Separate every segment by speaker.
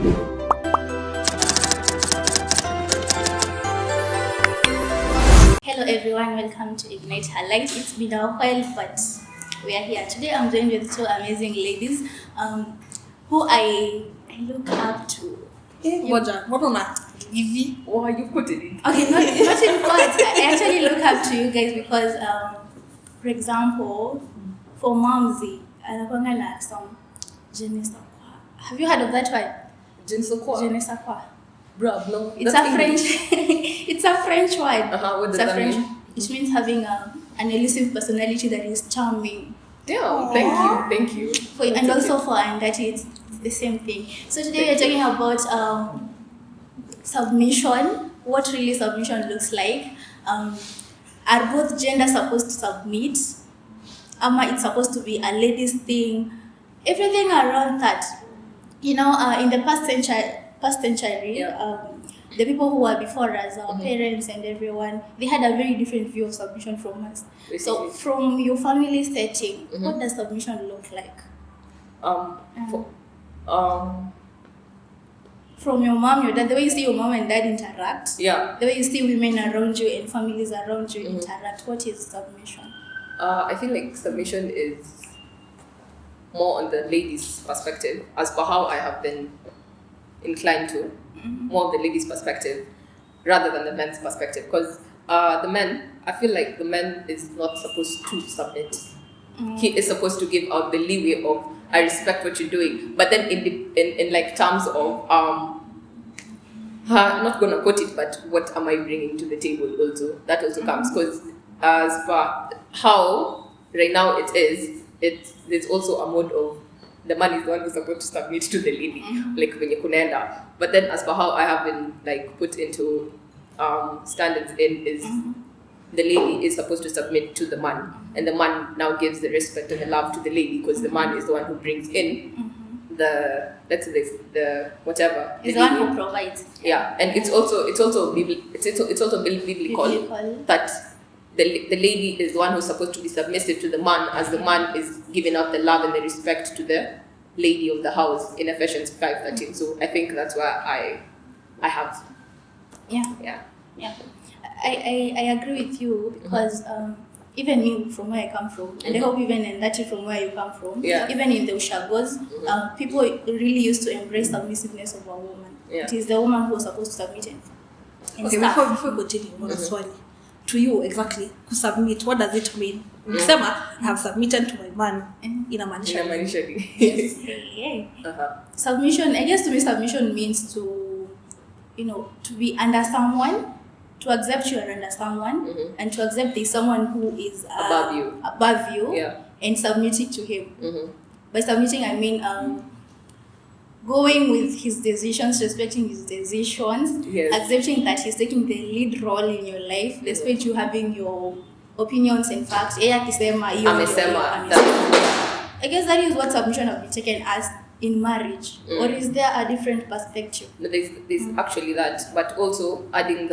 Speaker 1: Hello everyone, welcome to Ignite Her Light. It's been a while, but we are here. Today I'm joined with two amazing ladies who I look up to.
Speaker 2: What on Evie?
Speaker 3: Why you put it in?
Speaker 1: Okay, not in quotes. I actually look up to you guys because, for example, for Mamzi, anakuanga na some Je ne sais quoi. Have you heard of that one?
Speaker 3: Je ne sais quoi?
Speaker 1: Je ne sais quoi.
Speaker 3: Bruh, no.
Speaker 1: It's
Speaker 3: That's
Speaker 1: a French.
Speaker 3: English.
Speaker 1: It's a French word.
Speaker 3: What does
Speaker 1: It's a
Speaker 3: that
Speaker 1: French.
Speaker 3: mean?
Speaker 1: It means having an elusive personality that is charming.
Speaker 3: Damn, thank you.
Speaker 1: And also for Andati, it's the same thing. So today we're talking about submission. What really submission looks like. Are both genders supposed to submit? It's supposed to be a ladies thing. Everything around that. In the past century,
Speaker 3: Yeah.
Speaker 1: the people who were before us, our parents and everyone, they had a very different view of submission from us. So,
Speaker 3: Basically.
Speaker 1: from your family setting, what does submission look like? From your mom, your dad, the way you see your mom and dad interact,
Speaker 3: Yeah.
Speaker 1: the way you see women around you and families around you interact, what is submission?
Speaker 3: I feel like submission is more on the ladies' perspective, as per how I have been inclined to, more of the ladies' perspective rather than the men's perspective. Because the men, I feel like the man is not supposed to submit. He is supposed to give out the leeway of I respect what you're doing, but then in like terms of not gonna quote it, but what am I bringing to the table? Also, that also comes because as per how right now there's also a mode of the man is the one who's supposed to submit to the lady, like venye kunaenda. But then as per how I have been like put into standards is the lady is supposed to submit to the man, and the man now gives the respect and the love to the lady because the man is the one who brings in the whatever.
Speaker 1: Is the one who provides.
Speaker 3: Yeah, and it's also biblical that the lady is the one who's supposed to be submissive to the man, as the man is giving out the love and the respect to the lady of the house in Ephesians 5:13. So I think that's why I have.
Speaker 1: Yeah. I agree with you because even me from where I come from, and I hope even in that from where you come from, even in the Ushagos, people really used to embrace submissiveness of a woman.
Speaker 3: Yeah.
Speaker 1: It is the woman who was supposed to submit and
Speaker 2: Okay,
Speaker 1: stuff.
Speaker 2: before we continue, one swali. To you exactly, to submit, what does it mean? Sema, I have submitted to my man in a mansion.
Speaker 1: Yes. Yeah. Submission, I guess to me submission means to be under someone, to accept you are under someone, and to accept there's someone who is above you, and submitting to him. By submitting, I mean going with his decisions, respecting his decisions, accepting that he's taking the lead role in your life, despite you having your opinions and facts.
Speaker 3: Amesema.
Speaker 1: I guess that is what submission have been taken as in marriage. Or is there a different perspective?
Speaker 3: No, there's actually that, but also adding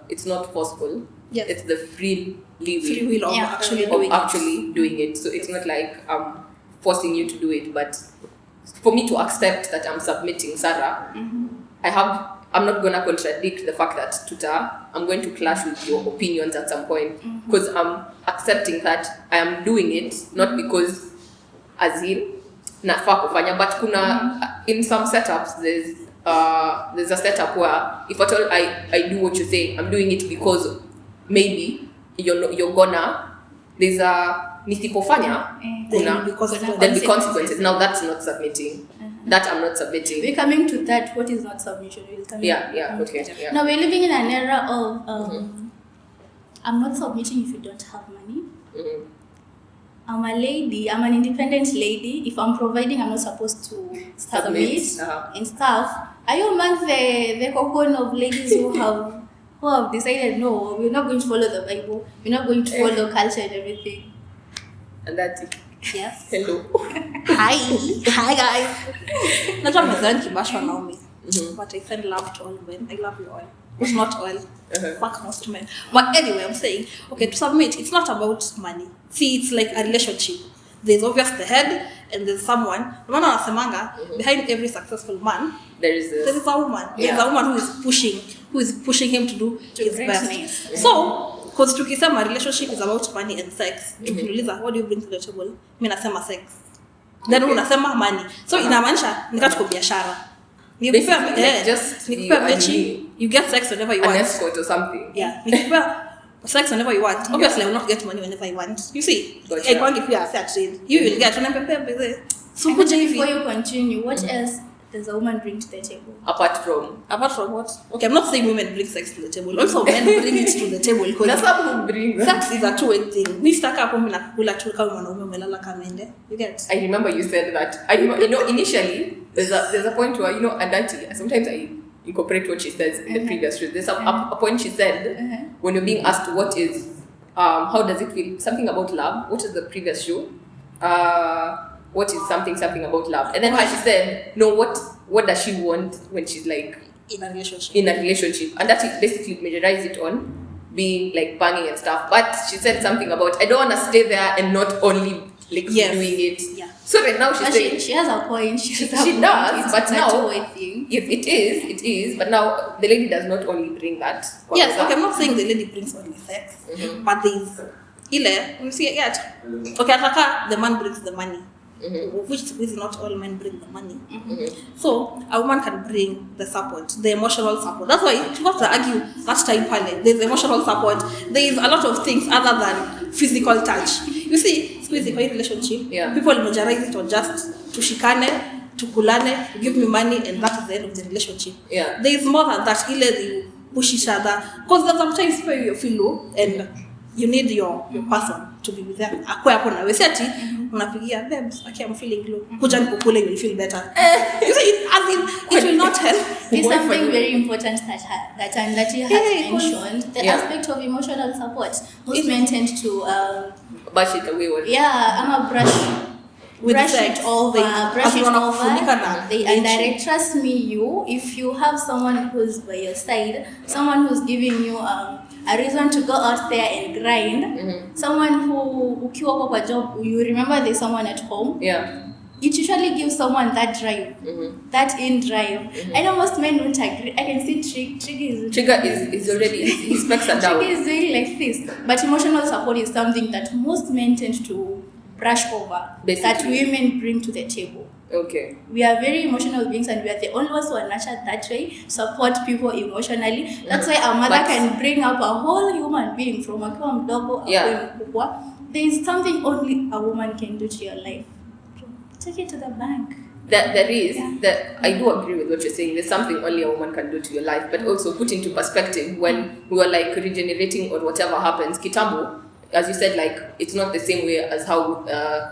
Speaker 3: it's not forceful.
Speaker 2: Yes.
Speaker 3: It's the free
Speaker 2: Free will of actually
Speaker 3: of
Speaker 2: doing
Speaker 3: actually doing it. So it's not like I'm forcing you to do it, but for me to accept that I'm submitting, Sarah, I'm not gonna contradict the fact that I'm going to clash with your opinions at some point, because I'm accepting that I am doing it not because as in nafaa kufanya, but kuna in some setups there's a setup where if at all I do what you say, I'm doing it because maybe you're gonna there's a nisipofanya
Speaker 2: There'll
Speaker 3: be consequences. Now that's not submitting. That I'm not submitting.
Speaker 1: We're coming to that. What is not submission? We'll come
Speaker 3: Okay. Yeah.
Speaker 1: Now we're living in an era of I'm not submitting if you don't have money. I'm a lady. I'm an independent lady. If I'm providing, I'm not supposed to submit and stuff. Are you among the cocoon of ladies who have decided no, we're not going to follow the Bible. We're not going to follow culture and everything.
Speaker 3: And that's it.
Speaker 1: Yes.
Speaker 3: Hello.
Speaker 2: Hi guys. Not all men kibash wanaume. But I send love to all men. I love you all. It's not all. Fuck most men. But anyway, I'm saying, okay, to submit, it's not about money. See, it's like a relationship. There's obviously the head and there's someone, no matter wanasemanga, behind every successful man,
Speaker 3: There is
Speaker 2: there is a woman.
Speaker 3: Yeah.
Speaker 2: There's a woman who is pushing him to do his best.
Speaker 1: greatness.
Speaker 2: So, because tukisema relationship is about money and sex, tukiuliza what do you bring to the table? Mimi nasema sex. Then unasema money. So inamaanisha nika tuko biashara. Nikupea mechi, you get sex whenever you
Speaker 3: an
Speaker 2: want.
Speaker 3: escort or something.
Speaker 2: Yeah. Nikupea sex whenever you want. Obviously, I will not get money whenever you want. You see?
Speaker 3: Gotcha.
Speaker 2: I can't give you a fair trade. You will get unampea. So
Speaker 1: But before you continue, what else does a woman bring to the table?
Speaker 3: Apart
Speaker 2: from what? Okay, I'm not saying women bring sex to the table. Also, men bring it to the table
Speaker 3: that's
Speaker 2: because
Speaker 3: what we bring.
Speaker 2: sex is a two-way thing. We start up mimi nakula tu kama mwanaume umelala kama ende. You get?
Speaker 3: I remember you said that. Initially there's a point where Adati. Sometimes I incorporate what she says in the previous show. There's a point she said when you're being asked what is how does it feel, something about love. What is the previous show? What is something about love? And then how she said, no, what does she want when she's like
Speaker 2: In a relationship.
Speaker 3: and that she basically majorized it on being like banging and stuff. But she said something about I don't want to stay there and not only like
Speaker 2: Yes.
Speaker 3: doing it.
Speaker 2: Yeah.
Speaker 3: So right now she's
Speaker 1: But
Speaker 3: saying
Speaker 1: she has a point. She
Speaker 3: she
Speaker 1: has a point.
Speaker 3: does,
Speaker 1: It's
Speaker 3: but
Speaker 1: a
Speaker 3: now
Speaker 1: two-way thing.
Speaker 3: if it is, but now the lady does not only bring that.
Speaker 2: Yes, okay, I'm not saying the lady brings only sex, but there's you see yet. Okay, ataka the man brings the money. Which is not all men bring the money. So a woman can bring the support, the emotional support. That's why you have to argue that time pale. There's emotional support. There is a lot of things other than physical touch. You see, physical relationship.
Speaker 3: Yeah.
Speaker 2: People majorize it on just tushikane, tukulane, give me money, and that is the end of the relationship.
Speaker 3: Yeah.
Speaker 2: There is more than that. Ile they push each other because there's sometimes where you feel low and you need your person to be with them. Akwe hapo na wewe ati unapigia babes, okay, I'm feeling low. Kuja nikukule, you will feel better. You see, it will not help.
Speaker 1: There's something very important that Andati has
Speaker 2: Yeah,
Speaker 1: mentioned. The
Speaker 3: Yeah.
Speaker 1: aspect of emotional support. Most men tend to,
Speaker 3: Bash it away with
Speaker 1: I'm a brush
Speaker 2: With
Speaker 1: brush
Speaker 2: sex,
Speaker 1: it over,
Speaker 2: they-
Speaker 1: brush it
Speaker 2: kufunika na
Speaker 1: over. They
Speaker 2: benchi.
Speaker 1: indirect. Trust me, if you have someone who's by your side, someone who's giving you a reason to go out there and grind, someone who ukiwa kwa job, you remember there's someone at home.
Speaker 3: yeah.
Speaker 1: It usually gives someone that drive, that in drive. I know most men don't agree. I can see
Speaker 3: Trigger is already his specs are down.
Speaker 1: Trigger is doing like this, but emotional support is something that most men tend to brush over.
Speaker 3: Basically.
Speaker 1: That women bring to the table.
Speaker 3: Okay.
Speaker 1: We are very emotional beings, and we are the only ones who are nurtured that way. Support people emotionally. That's why a mother
Speaker 3: But-
Speaker 1: can bring up a whole human being from akiwa mdogo
Speaker 3: Yeah.
Speaker 1: akuwe mkubwa. There is something only a woman can do to your life. Take it to the bank.
Speaker 3: There is that I do agree with what you're saying. There's something only a woman can do to your life, but also put into perspective when we were like regenerating or whatever happens. Kitambo, as you said, like it's not the same way as how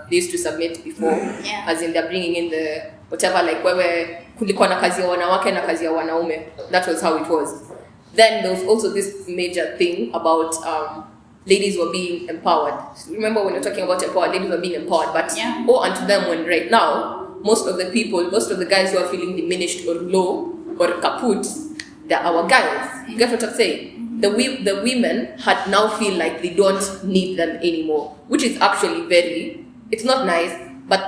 Speaker 3: they used to submit before.
Speaker 1: Yeah.
Speaker 3: As in they're bringing in the whatever, like wewe kulikuwa na kazi ya wanawake na kazi ya wanaume. That was how it was. Then there was also this major thing about ladies were being empowered. Remember when you're talking about empowered, ladies were being empowered, but unto them when right now most of the guys who are feeling diminished or low or kaput, they're our guys. You get what I'm saying? The women had now feel like they don't need them anymore, which is actually it's not nice, but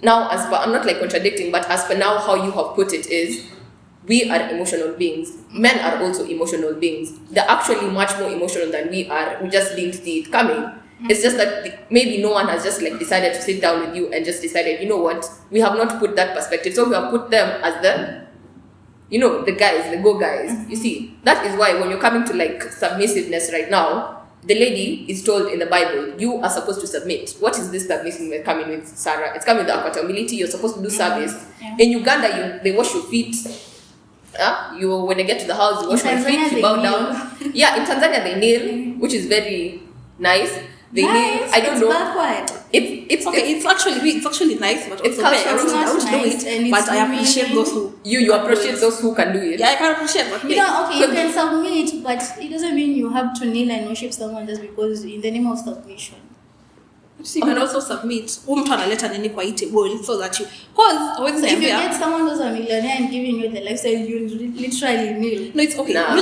Speaker 3: now as per, I'm not like contradicting, but as per now how you have put it is, we are emotional beings. Men are also emotional beings. They're actually much more emotional than we are. We just didn't see it coming. It's just that maybe no one has just like decided to sit down with you and just decided, you know what, we have not put that perspective. So we have put them as the guys, the go guys. You see, that is why when you're coming to like submissiveness right now, the lady is told in the Bible, you are supposed to submit. What is this submissiveness coming with, Sarah? It's coming with accountability. You're supposed to do service.
Speaker 1: Yeah.
Speaker 3: In Uganda, they wash your feet. When they get to the house, you wash
Speaker 1: In
Speaker 3: my feet,
Speaker 1: Tanzania,
Speaker 3: you
Speaker 1: they
Speaker 3: bow
Speaker 1: kneel.
Speaker 3: down. Yeah, in Tanzania they kneel, which is very nice. They kneel. I don't
Speaker 1: it's
Speaker 3: know.
Speaker 1: backward.
Speaker 3: It's
Speaker 2: Okay, it's actually nice, but
Speaker 3: It's
Speaker 2: also
Speaker 3: cultural.
Speaker 2: I
Speaker 3: It's
Speaker 1: not
Speaker 2: don't do
Speaker 1: nice, and
Speaker 2: it,
Speaker 1: it's
Speaker 2: but I appreciate
Speaker 1: demeaning.
Speaker 2: those who.
Speaker 3: you appreciate those who can do it.
Speaker 2: Yeah, I can appreciate, but me.
Speaker 1: You can submit, but it doesn't mean you have to kneel and worship someone just because in the name of submission.
Speaker 2: you can also submit. Mtu analeta nini kwa hii table so that you, cause always
Speaker 1: So if you get someone who's a millionaire and giving you the lifestyle, you literally kneel.
Speaker 2: no, it's okay.
Speaker 3: Nah.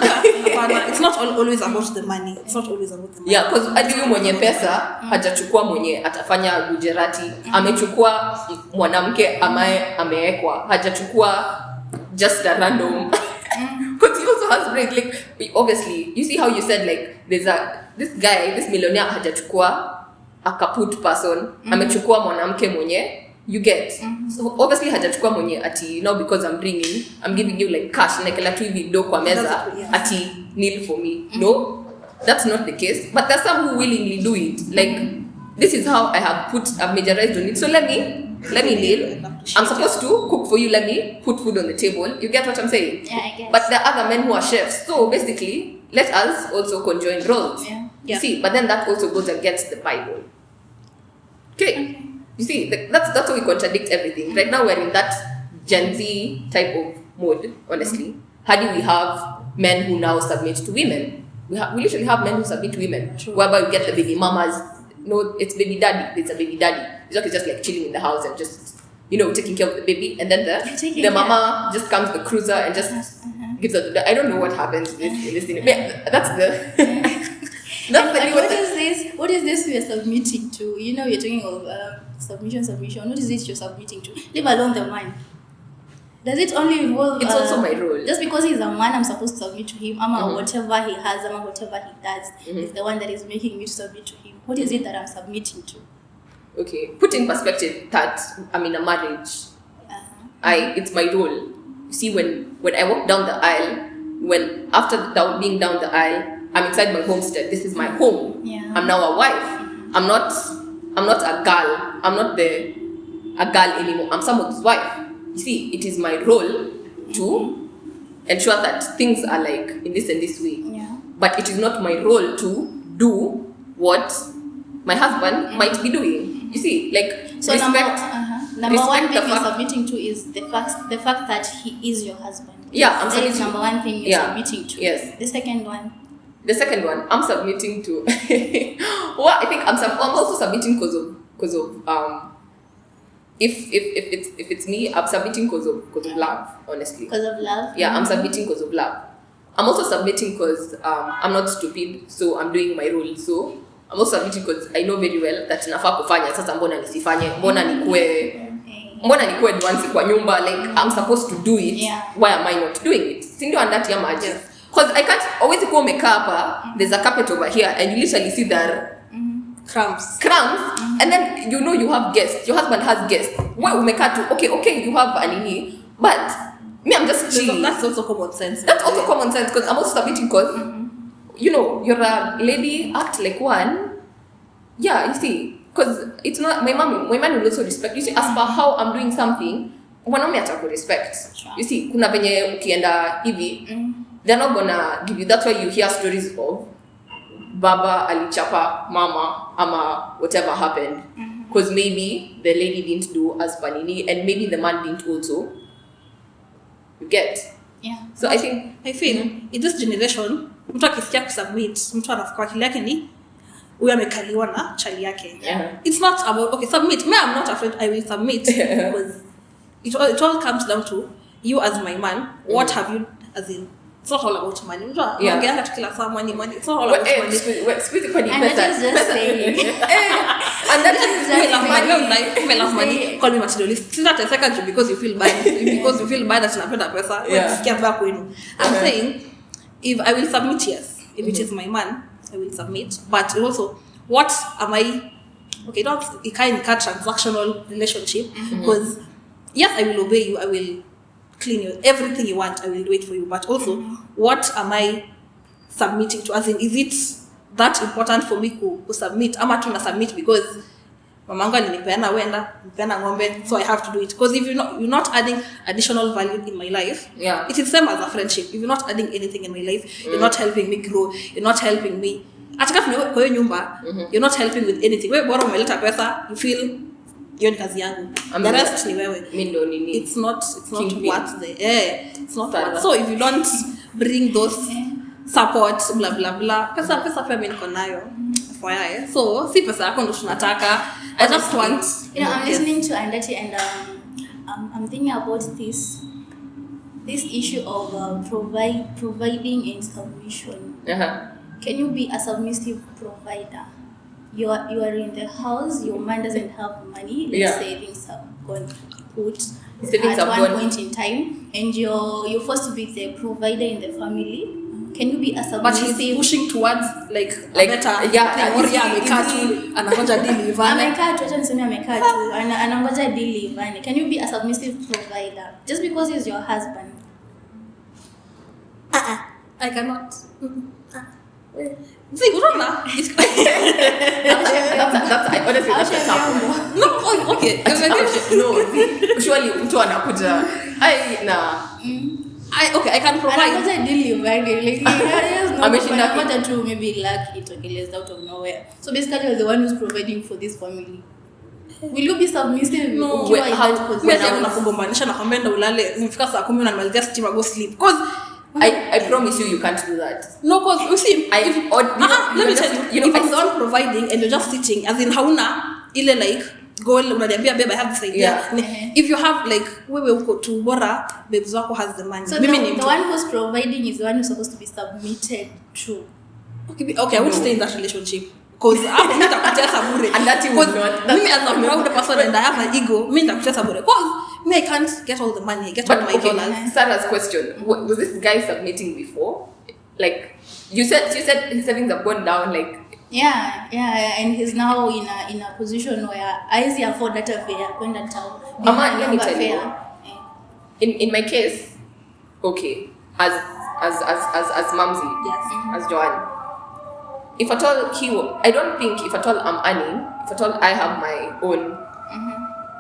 Speaker 2: It's not always about the money. It's not always about the money.
Speaker 3: Yeah, because hadi huyu mwenye pesa hajachukua mwenye atafanya Gujarati, amechukua mwanamke ambaye amewekwa, hajachukua just a random. Because he also has brains. Like, obviously, you see how you said like this guy, this millionaire hajachukua a kaput person, amechukua mwanamke mwenye you get. So obviously hajachukua mwenye ati because I'm giving you like cash like la tu hivi do kwa meza ati kneel for me. No, that's not the case. But there's some who willingly do it. Like, this is how I've majorized on it. So let me kneel. I'm supposed to cook for you. Let me put food on the table. You get what I'm saying?
Speaker 1: Yeah, I guess.
Speaker 3: But there are other men who are chefs. So basically, let us also conjoin roles.
Speaker 1: Yeah.
Speaker 2: Yeah.
Speaker 3: See, but then that also goes against the Bible. Okay. You see, that's how we contradict everything. Right now we're in that Gen Z type of mode, honestly. How do we have men who now submit to women? We literally have men who submit to women.
Speaker 2: True.
Speaker 3: Whereby we get the baby mamas. No, it's baby daddy. It's a baby daddy. It's not just like chilling in the house and just, taking care of the baby. And then the mama just comes the cruiser and just gives her. I don't know what happens in this thing. That's the...
Speaker 1: What is this we are submitting to? You're talking of submission. What is it you're submitting to? Leave alone the man. Does it only involve...
Speaker 3: It's also my role.
Speaker 1: Just because he's a man, I'm supposed to submit to him. Whatever he has, whatever he does, is the one that is making me to submit to him. What is it that I'm submitting to?
Speaker 3: Okay. Put in perspective that I'm in a marriage. It's my role. You see, when I walk down the aisle, after being down the aisle, I'm inside my homestead. This is my home.
Speaker 1: Yeah.
Speaker 3: I'm now a wife. I'm not a girl. I'm not a girl anymore. I'm someone's wife. You see, it is my role to ensure that things are like in this and this way.
Speaker 1: Yeah.
Speaker 3: But it is not my role to do what my husband might be doing. You see, like,
Speaker 1: So
Speaker 3: respect.
Speaker 1: Number one
Speaker 3: respect
Speaker 1: thing
Speaker 3: the
Speaker 1: you're
Speaker 3: fact-
Speaker 1: submitting to is the fact that he is your husband.
Speaker 3: Yeah, I'm
Speaker 1: That is
Speaker 3: submitting-
Speaker 1: number one thing you're
Speaker 3: Yeah.
Speaker 1: submitting to.
Speaker 3: Yes.
Speaker 1: The second one.
Speaker 3: The second one, I'm submitting to. Well, I think I'm also submitting because of if it's me, I'm submitting because of love, honestly.
Speaker 1: Because of love.
Speaker 3: Yeah, I'm submitting because of love. I'm also submitting because I'm not stupid, so I'm doing my role. So I'm also submitting because I know very well that nafaa kufanya. Sasa mbona nisifanye? Mbona nikuwe nuansi kwa nyumba? Like, I'm supposed to do it.
Speaker 1: Yeah.
Speaker 3: Why am I not doing it? Sindio andati ya maji.
Speaker 2: Yes.
Speaker 3: Because I can't always go umekaa hapa, there's a carpet over here, and you literally see the
Speaker 2: Crumbs.
Speaker 3: and then you have guests. Your husband has guests. Why umekaa tu? Okay, you have a nini, but me, I'm just chill.
Speaker 2: That's also common sense.
Speaker 3: That's also common sense because I'm also submitting because you're a lady, act like one. Yeah, you see, because it's not my man will also respect. You see, as per how I'm doing something, wanaume ataku respect.
Speaker 1: Sure.
Speaker 3: You see, kuna venye ukienda hivi, they're not gonna give you. That's why you hear stories of baba alichapa mama ama whatever happened because maybe the lady didn't do as panini and maybe the man didn't also. You get?
Speaker 1: Yeah.
Speaker 3: So I think
Speaker 2: I feel in this generation, mtu akisikia kusubmit, mtu anafikwa akili yake ni huyu amekaliwa na chali yake.
Speaker 3: Yeah.
Speaker 2: It's not about submit. Me, I'm not afraid I will submit because it all comes down to you as my man. What have you, as in, it's not all about money.
Speaker 3: Yeah.
Speaker 2: Ongea hata kila saa money. It's not all about money.
Speaker 3: Speak for the
Speaker 1: And that is just saying.
Speaker 3: And that is
Speaker 2: You may love money. You may love money. Call me materialist. Sitateseka juu because you feel bad. Because you feel bad that unapenda pesa.
Speaker 3: Yeah.
Speaker 2: Unasikia vibaya kwenu. I'm saying, if I will submit, yes. If it is my man, I will submit. But also, what am I? Okay, not a kind of transactional relationship. Because yes, I will obey you. I will clean you. Everything you want, I will do it for you. But also, what am I submitting to? As in, is it that important for me to submit? Ama tu na submit because mamangu alinipeana wenda, nipeana ng'ombe, so I have to do it. Because if you're not adding additional value in my life,
Speaker 3: Yeah.
Speaker 2: it is same as a friendship. If you're not adding anything in my life, you're not helping me grow. You're not helping me. Hata kama kwa hiyo nyumba, you're not helping with anything. Wewe bora umeleta pesa, you feel hiyo ni kazi yangu. The rest ni wewe.
Speaker 3: Mimi ndo nini.
Speaker 2: It's not
Speaker 3: Kingpin.
Speaker 2: what it's not
Speaker 3: Sawa.
Speaker 2: what. So if you don't bring those support, blah blah blah, pesa pia mimi niko nayo. inspire. So si pesa yako ndo tunataka. I just want,
Speaker 1: I'm listening to Andati and I'm thinking about this issue of providing and submission. Can you be a submissive provider? You are in the house, your man doesn't have money, let's say things have gone good at one point in time, and you're forced to be the provider in the family. Can you be a submissive?
Speaker 2: But he's pushing towards like better amekaa tu anangoja deal ivane.
Speaker 1: Amekaa tu, acha niseme amekaa tu anangoja deal ivane. Can you be a submissive provider just because he's your husband?
Speaker 2: I cannot. See, unaona?
Speaker 3: That's honestly tough.
Speaker 2: No, okay.
Speaker 3: No, surely mtu anakuja.
Speaker 2: I can provide.
Speaker 1: Anangoja deal ivane. Like he has no
Speaker 3: Ameshinda
Speaker 1: anangoja tu maybe luck itokeleza out of nowhere. So basically you're the one who's providing for this family. Will you be submissive?
Speaker 2: No,
Speaker 1: ukiwa in that position?
Speaker 2: Mimi nakugombanisha na kwamba ndo ulale nifika saa 10 unanimalizia stima go sleep. Because
Speaker 3: I promise you can't do that.
Speaker 2: no, because you see,
Speaker 3: Let
Speaker 2: me tell you, if I'm the one providing and you're just sitting, as in hauna ile like goal unaniambia babe I have this idea. If you have like wewe uko tu bora babes wako has the money.
Speaker 1: So the one who's providing is the one who's supposed to be submitted to.
Speaker 2: Okay, I would stay in that relationship. Because I'm not a bure.
Speaker 3: And that you would not.
Speaker 2: Me as a proud person and I have an ego, me not a bure. Because me I can't get all the money, get all my dollars.
Speaker 3: Sarah's question, was this guy submitting before? Like you said his savings have gone down like
Speaker 1: Yeah, and he's now in a position where I see afford that affair, kwenda town.
Speaker 3: Let me tell you. In my case, okay, as Mamzi,
Speaker 1: Yes.
Speaker 3: as Joanne, if at all I don't think if at all I'm earning, if at all I have my own,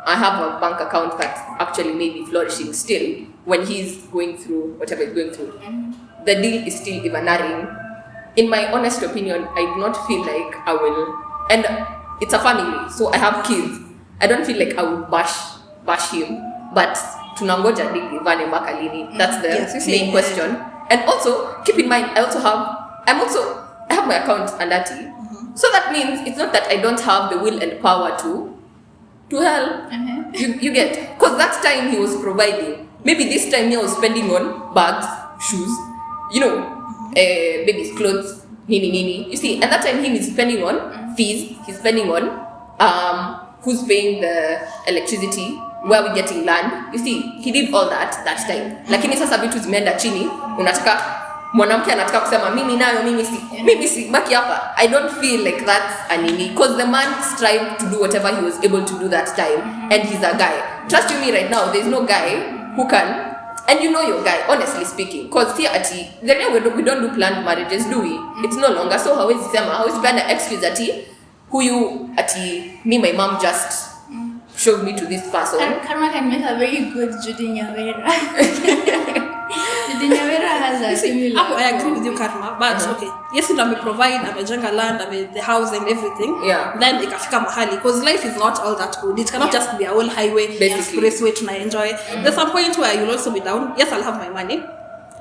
Speaker 3: I have a bank account that's actually maybe flourishing still when he's going through whatever he's going through, the deal is still evaneering. In my honest opinion, I do not feel like I will, and it's a family, so I have kids. I don't feel like I will bash him, but tunangoja deal ivane mpaka lini? That's the main question. And also keep in mind, I have my account Andati. So that means it's not that I don't have the will and power to help. You get? Because that time he was providing. Maybe this time he was spending on bags, shoes, baby's clothes, nini. You see, and that time he's spending on fees, he's spending on who's paying the electricity, where we getting land. You see, he did all that time. Lakini sasa vitu zimeenda chini, unataka mwanamke anataka kusema mimi si baki hapa. I don't feel like that's a nini, because the man strived to do whatever he was able to do that time, and he's a guy. Trust you me right now, there's no guy who can. And you know your guy, honestly speaking, because here we don't do planned marriages, do we? It's no longer. So hawezi plan an excuse me, my mom just showed me to this person.
Speaker 1: Karma can make a very good Judy Nyawera. Judy Nyawera has a similar.
Speaker 2: I agree with you, Karma, but okay. Yes, I provide, I land, the house and everything.
Speaker 3: Yeah.
Speaker 2: Then ikafika mahali, because life is not all that good. It cannot just be a whole highway, expressway to enjoy. There's some point where you'll also be down. Yes, I'll have my money.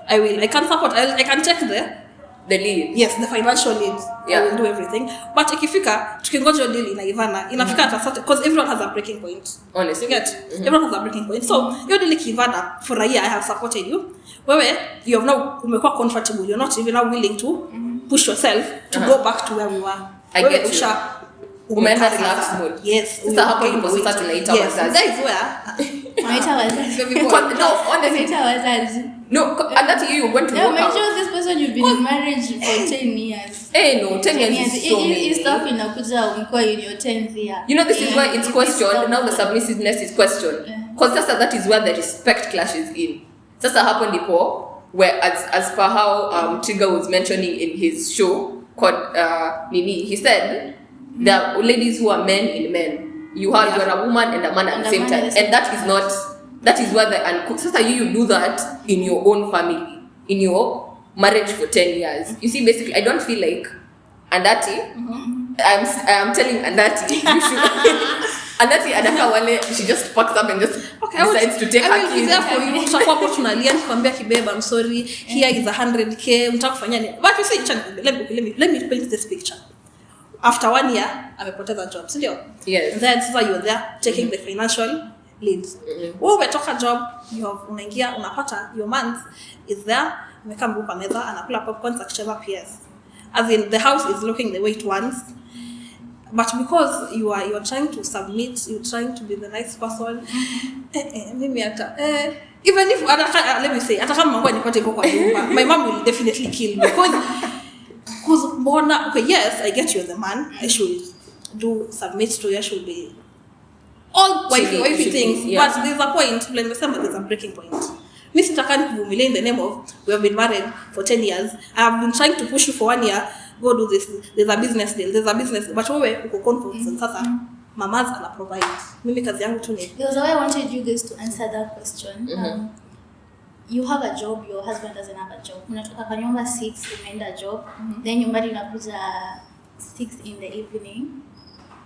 Speaker 2: I will. I can support. I can check
Speaker 3: the lead.
Speaker 2: Yes, the financial lead.
Speaker 3: Yeah.
Speaker 2: I will do everything. But ikifika, tukingoja deal inaivana, inafika at a certain, because everyone has a breaking point.
Speaker 3: Honestly.
Speaker 2: You get? Everyone has a breaking point. So, your deal ikivana, for a year I have supported you. Wewe, you have now umekuwa comfortable. You're not even now willing to push yourself to go back to where we were.
Speaker 3: I get you. Umeenda relax mode.
Speaker 2: Yes.
Speaker 3: Sasa hapo ndipo sasa tunaita wazazi.
Speaker 2: That is where.
Speaker 1: Unaita wazazi.
Speaker 3: No, honestly.
Speaker 1: Unaita wazazi.
Speaker 3: No, and that you went to work
Speaker 1: make
Speaker 3: out.
Speaker 1: sure this person you've been in marriage for 10 years.
Speaker 3: No, 10 years is so many.
Speaker 1: It's stuff inakuja umekuwa in your 10th year.
Speaker 3: You know, this is why it's questioned. Now the submissiveness is questioned. Because that is where the respect clashes in. Sasa hapo ndipo where as per how Trigger was mentioning in his show called Nini, he said there are ladies who are men in men. You're a woman and a man at the same time. And that is where sasa you do that in your own family, in your marriage for 10 years. You see, basically I don't feel like Andati, I'm telling Andati, you should Andati adaka wale, she just packs up and just decides to take her kids.
Speaker 2: I will be there for you. Tutakuwa hapo tunalia nikwambia kibeba, I'm sorry, here is 100k, unataka kufanya nini? But you see, let me paint this picture. after 1 year amepoteza job, si ndio?
Speaker 3: Yes.
Speaker 2: And then sasa you're there taking the financial lead. Wewe umetoka job, unaingia unapata your month is there, umekaa mguu kwa meza anakula popcorn akicheza PS. As in the house is looking the way it wants. But because you are trying to submit, you're trying to be the nice person. Mimi hata even if let me say hata kama mambo nipate hivyo kwa nyumba, my mom will definitely kill me because mbona, okay, yes, I get you're the man, I should do submit to you, should be all wifey things,
Speaker 3: yeah.
Speaker 2: But there's a point, like nimesema, there's a breaking point. Mimi sitakani kuvumilia in the name of we have been married for 10 years, I have been trying to push you for 1 year, go do this, there's a business deal, but wewe uko confident sasa mama's ana provide. Mimi kazi yangu tu ni
Speaker 1: because I wanted you guys to answer that question. You have a job, your husband doesn't have a job. Unatoka kwa nyumba 6, umeenda job, then nyumbani unakuja 6 in the evening.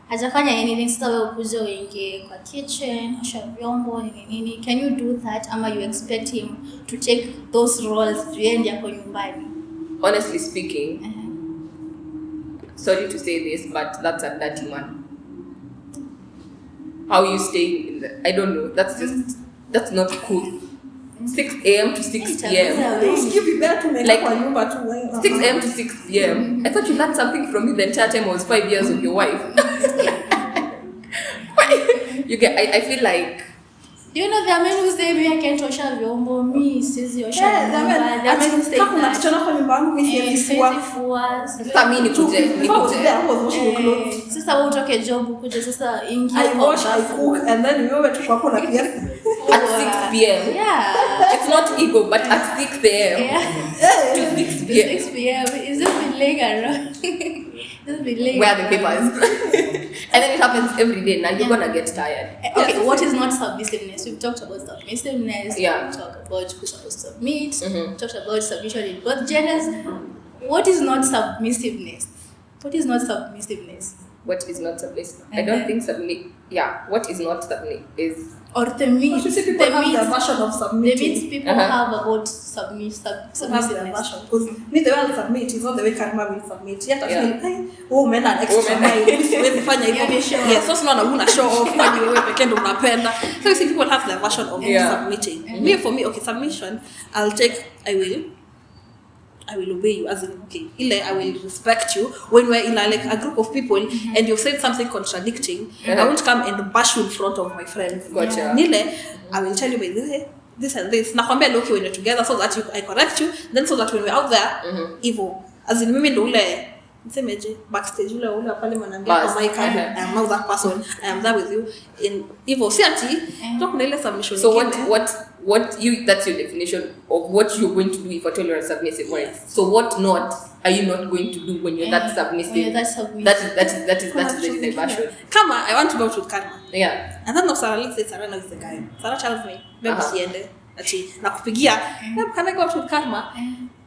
Speaker 1: Hajafanya anything, sasa wewe ukuje uingie kwa kitchen, osha vyombo, nini. Can you do that, ama you expect him to take those roles tuende hapo nyumbani?
Speaker 3: Honestly speaking, sorry to say this, but that's a dirty man. How you staying in the, I don't know, that's not cool. 6 a.m. to 6 p.m.
Speaker 2: like kwa nyumba tu wewe.
Speaker 3: 6 a.m. to 6 p.m. I thought you learned something from me the entire time I was 5 years with your wife. You get, I feel like,
Speaker 1: do you know there are men who say me I can't osha vyombo, me sizi osha vyombo. There are men who say
Speaker 2: kama kichana kwa nyumba yangu mimi sifua.
Speaker 3: sasa mimi nikuje.
Speaker 1: Sasa wewe utoke job ukuje sasa ingia.
Speaker 2: I wash, I cook, and then wewe tu hapo na pia
Speaker 3: At 6 p.m.
Speaker 1: Yeah.
Speaker 3: It's not ego, but at 6 a.m.
Speaker 1: Yeah.
Speaker 3: to 6 p.m.
Speaker 1: 6 p.m. It's just been laying around. Just been laying.
Speaker 3: Where are the papers? And then it happens every day, and you're gonna get tired.
Speaker 1: Okay, what is not submissiveness? We've talked about submissiveness.
Speaker 3: Yeah.
Speaker 1: We've talked about who's supposed to submit. We've talked about submission in both genders. What is not submissiveness? What is not submissiveness?
Speaker 3: What is not submissive? I don't think submit. Yeah, what is not submit is.
Speaker 1: Or the myth.
Speaker 2: You see people have their version of submitting.
Speaker 1: The myths people have about submissiveness.
Speaker 2: Because me the way I submit is not the way Karma will submit. Yet I feel, hey, men are extra mile. Wewe fanya hivyo. Yes, so sio una show off when wewe pekee ndo unapenda. So you see people have their version of submitting. Me, for me, okay, submission, I will obey you, as in, okay, I will respect you. When we're in like a group of people and you've said something contradicting, I won't come and bash you in front of my friends.
Speaker 3: Gotcha.
Speaker 2: I will tell you by this and this. Nakwambia look when you're together so that I correct you, then so that when we're out there, evil. As in mimi ndo ule msemeje backstage ule pale mwanambia kwa mic, I am not that person, I am there with you in evil. Si ati talk na ile submission.
Speaker 3: So what you, that's your definition of what you're going to do if at all you're a submissive wife.
Speaker 1: Yes.
Speaker 3: So what not are you not going to do when you're that submissive?
Speaker 1: When you're that submissive.
Speaker 3: That is the diversion.
Speaker 2: Kama I want to go out with Karma.
Speaker 3: Yeah.
Speaker 2: And then Sarah Lee says Sarah knows the guy. Sarah tells me, babe siende. Ati nakupigia. Babe, can I go out with Karma?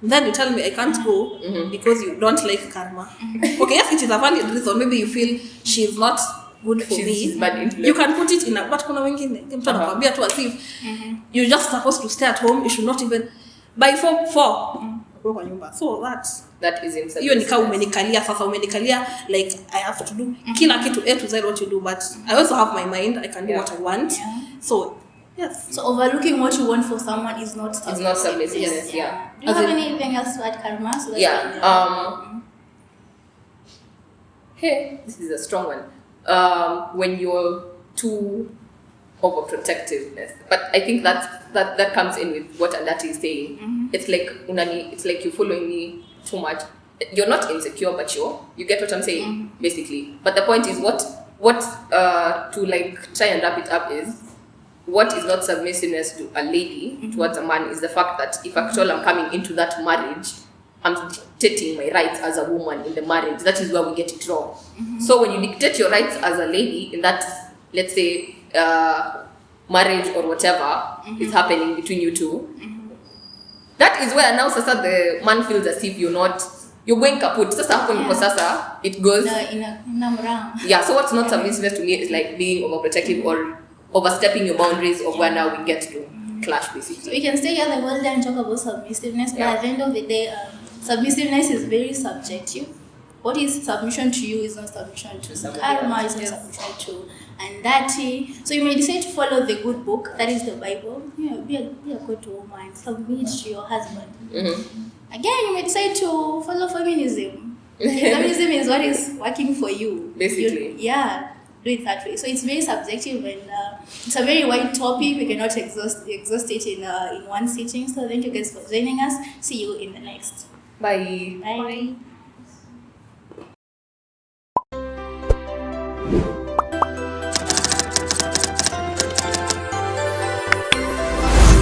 Speaker 2: Then you tell me I can't go because you don't like Karma. Okay, yes, it is a valid reason. Maybe you feel she's not good for me.
Speaker 3: Bad influence.
Speaker 2: You can put it in a, but kuna wengine mtu anakuambia tu as if you're just supposed to stay at home. You should not even by 4 kwa nyumba. So
Speaker 3: that is insane.
Speaker 2: Hiyo nika umenikalia like I have to do kila kitu A to Z what you do, but I also have my mind. I can do what I want. So yes.
Speaker 1: So overlooking what you want for someone is not submissive.
Speaker 3: It's not submissiveness. Yeah.
Speaker 1: Do you have anything else to add, Karma? So
Speaker 3: hey, this is a strong one. When you're too overprotectiveness, but I think that comes in with what Andati is saying. It's like you're following me too much. You're not insecure, but you get what I'm saying, basically. But the point is what to like try and wrap it up is, what is not submissiveness to a lady towards a man is the fact that if actually I'm coming into that marriage, I'm dictating my rights as a woman in the marriage. That is where we get it wrong. So when you dictate your rights as a lady in that, let's say, marriage or whatever is happening between you two, that is where now sasa the man feels as if you're going kaput. Sasa hapo ndipo sasa it goes. Yeah, so what's not submissiveness to me is like being overprotective or overstepping your boundaries of where now we get to clash, basically.
Speaker 1: So we can stay here the whole day and talk about submissiveness, but at the end of the day, submissiveness is very subjective. what is submission to you is not submission to
Speaker 3: somebody
Speaker 1: karma,
Speaker 3: else.
Speaker 1: is not submission to andati. So you may decide to follow the good book, that is the Bible. Be a good woman, submit to your husband. Again, you may decide to follow feminism. Feminism is what is working for you.
Speaker 3: Basically.
Speaker 1: Do it that way. So it's very subjective, and it's a very wide topic. We cannot exhaust it in one sitting. So thank you guys for joining us. See you in the next.
Speaker 3: Bye.
Speaker 1: Bye.